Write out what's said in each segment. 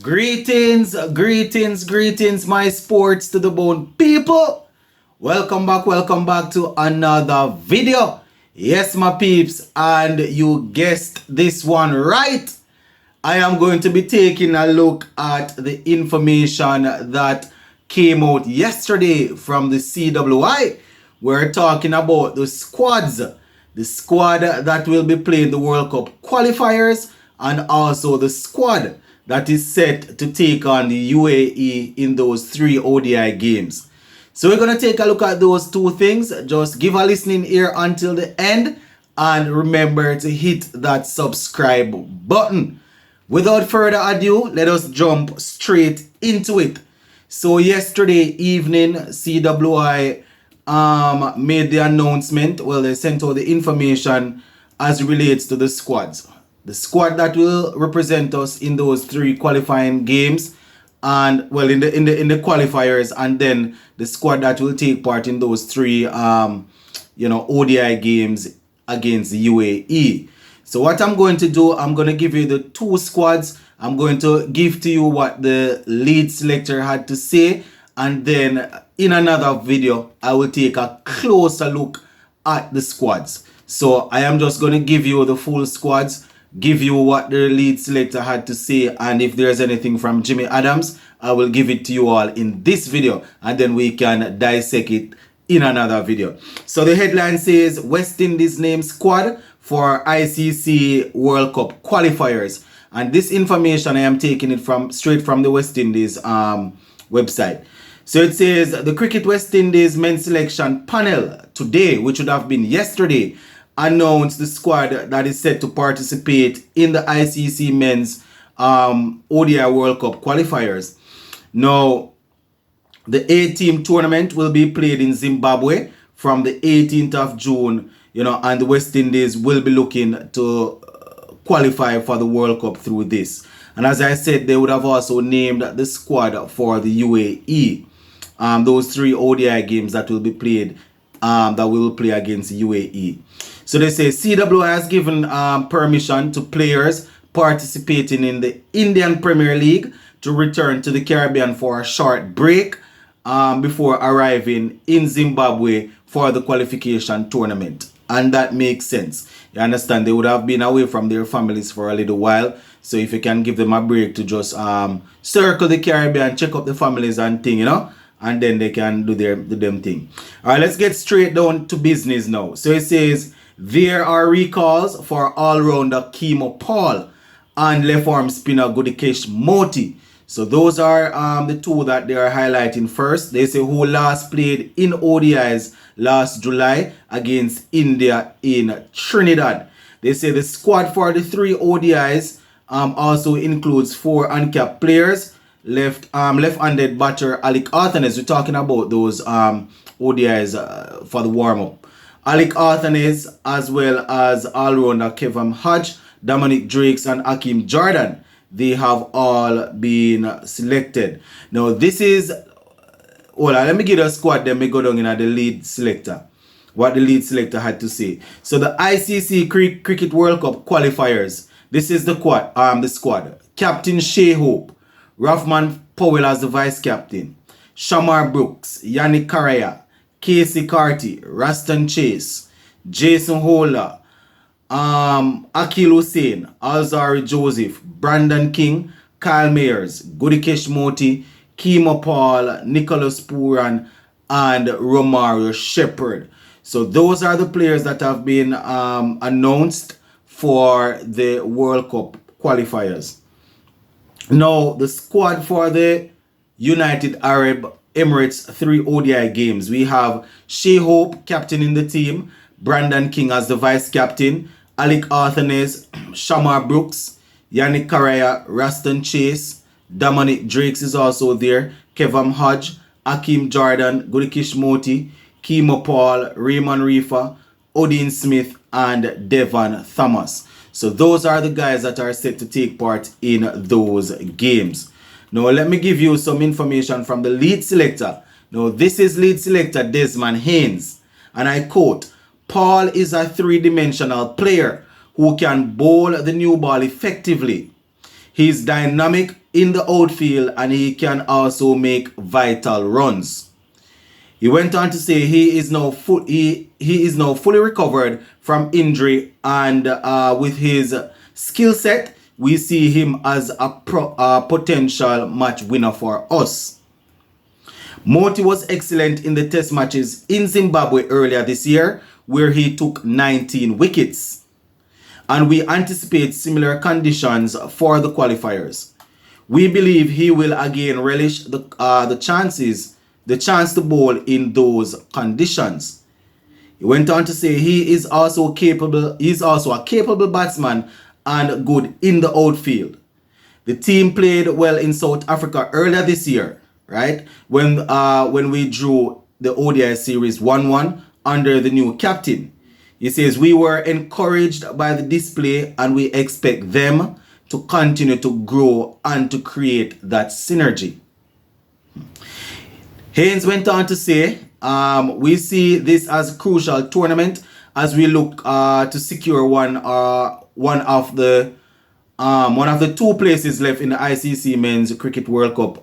Greetings, my sports to the bone people. Welcome back to another video. Yes, my peeps, and you guessed this one right. I am going to be taking a look at the information that came out yesterday from the CWI. We're talking about the squads, the squad that will be playing the World Cup qualifiers, and also the squad that is set to take on the UAE in those 3 ODI games. So we're going to take a look at those two things. Just give a listening ear until the end and remember to hit that subscribe button. Without further ado, let us jump straight into it. So yesterday evening, CWI made the announcement. Well, they sent out the information as relates to the squads. The squad that will represent us in those 3 qualifying games, and well, in the qualifiers, and then the squad that will take part in those 3 ODI games against the UAE. So what I'm going to do, I'm going to give you the 2 squads. I'm going to give to you what the lead selector had to say, and then in another video I will take a closer look at the squads. So I am just going to give you the full squads, give you what the lead selector had to say, and if there's anything from Jimmy Adams, I will give it to you all in this video, and then we can dissect it in another video. So the headline says West Indies name squad for ICC World Cup qualifiers, and this information I am taking it from straight from the West Indies website. So it says the Cricket West Indies men's selection panel today, which would have been yesterday, announced the squad that is set to participate in the ICC men's ODI World Cup qualifiers. Now, the 8-team tournament will be played in Zimbabwe from the 18th of June, and the West Indies will be looking to qualify for the World Cup through this. And as I said, they would have also named the squad for the UAE. Those 3 ODI games that will be played, that we will play against the UAE. So they say CWI has given permission to players participating in the Indian Premier League to return to the Caribbean for a short break before arriving in Zimbabwe for the qualification tournament. And that makes sense. You understand, they would have been away from their families for a little while. So if you can give them a break to just circle the Caribbean, check up the families and thing, and then they can do them thing. All right, let's get straight down to business now. So it says there are recalls for all-rounder Kemo Paul and left-arm spinner Gudikesh Moti. So those are the 2 that they are highlighting first. They say who last played in ODIs last July against India in Trinidad. They say the squad for the 3 ODIs also includes 4 uncapped players. Left-handed batter Alec Arthanes. We're talking about those ODIs for the warm-up. Alec Arthanes, as well as all-rounder Kevin Hodge, Dominic Drakes, and Hakeem Jordan. They have all been selected. Now this is, let me get a squad, then we go down in the lead selector. What the lead selector had to say. So the ICC Cricket World Cup qualifiers. This is the squad. Captain Shea Hope, Rahman Powell as the vice captain, Shamar Brooks, Yannick Correa, Casey Carty, Raston Chase, Jason Holder, Akil Hussain, Alzari Joseph, Brandon King, Kyle Mayers, Gudikesh Moti, Kemo Paul, Nicholas Puran, and Romario Shepherd. So those are the players that have been announced for the World Cup qualifiers. Now, the squad for the United Arab Emirates 3 ODI games. We have Shea Hope captain in the team, Brandon King as the vice captain, Alec Arthanes, Shamar Brooks, Yannick Correa, Raston Chase, Dominic Drakes is also there, Kevin Hodge, Hakeem Jordan, Gudikesh Moti, Kemo Paul, Raymond Reefer, Odin Smith, and Devon Thomas. So those are the guys that are set to take part in those games. Now let me give you some information from the lead selector. Now this is lead selector Desmond Haynes, and I quote, Paul is a 3-dimensional player who can bowl the new ball effectively. He is dynamic in the outfield, and he can also make vital runs. He went on to say he is now fully recovered from injury, and with his skill set, we see him as a potential match winner for us. Moti was excellent in the test matches in Zimbabwe earlier this year, where he took 19 wickets. And we anticipate similar conditions for the qualifiers. We believe he will again relish the chance to bowl in those conditions. He went on to say he is also a capable batsman and good in the outfield. The team played well in South Africa earlier this year, right? When we drew the ODI series 1-1 under the new captain. He says we were encouraged by the display and we expect them to continue to grow and to create that synergy. Haynes went on to say, we see this as a crucial tournament as we look to secure one of the 2 places left in the ICC Men's Cricket World Cup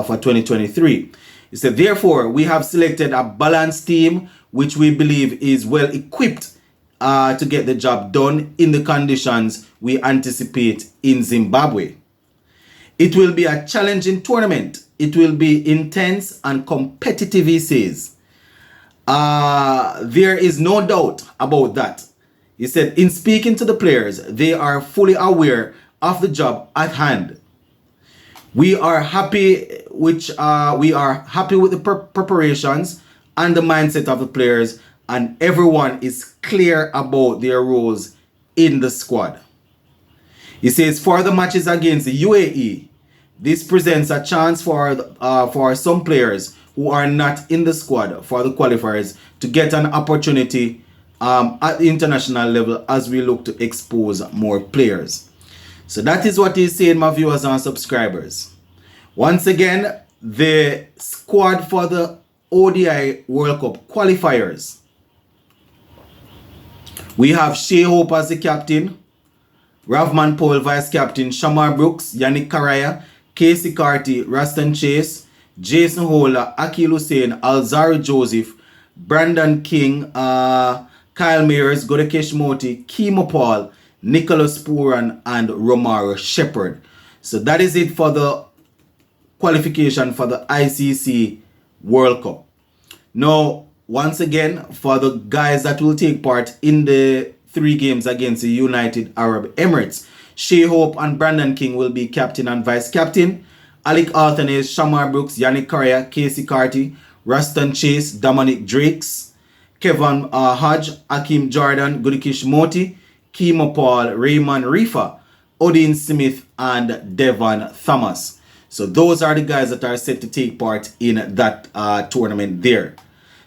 for 2023. He said, therefore, we have selected a balanced team which we believe is well equipped to get the job done in the conditions we anticipate in Zimbabwe. It will be a challenging tournament. It will be intense and competitive, he says. There is no doubt about that. He said, in speaking to the players, they are fully aware of the job at hand. We are happy with the preparations and the mindset of the players, and everyone is clear about their roles in the squad. He says for the matches against the UAE, this presents a chance for some players who are not in the squad for the qualifiers to get an opportunity at the international level as we look to expose more players. So that is what he's saying, my viewers and subscribers. Once again, the squad for the ODI World Cup qualifiers. We have Shea Hope as the captain, Ravman Powell vice captain, Shamar Brooks, Yannick Karaya, Casey Carty, Raston Chase, Jason Hola, Akil Hussain, Alzari Joseph, Brandon King, Kyle Mayers, Godekesh Moti, Kimo Paul, Nicholas Puran, and Romaro Shepherd. So that is it for the qualification for the ICC World Cup. Now, once again, for the guys that will take part in the 3 games against the United Arab Emirates, Shea Hope and Brandon King will be captain and vice captain. Alec Altanese, Shamar Brooks, Yannick Correa, Casey Carty, Raston Chase, Dominic Drakes, Kevin Hodge, Akeem Jordan, Gudikish Moti, Kimo Paul, Raymond Rifa, Odin Smith, and Devon Thomas. So those are the guys that are set to take part in that tournament there.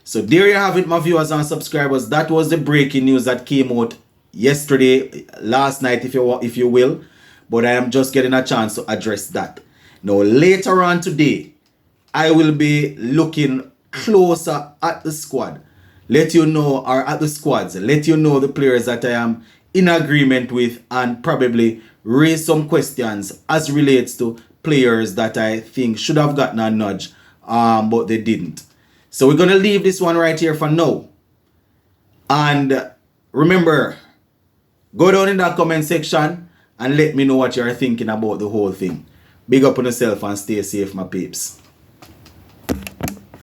So there you have it, my viewers and subscribers. That was the breaking news that came out yesterday, last night, if you will. But I am just getting a chance to address that. Now, later on today, I will be looking closer at the squad. Let you know, or at the squads, let you know the players that I am in agreement with, and probably raise some questions as relates to players that I think should have gotten a nudge, but they didn't. So we're going to leave this one right here for now. And remember, go down in that comment section and let me know what you're thinking about the whole thing. Big up on yourself and stay safe, my peeps.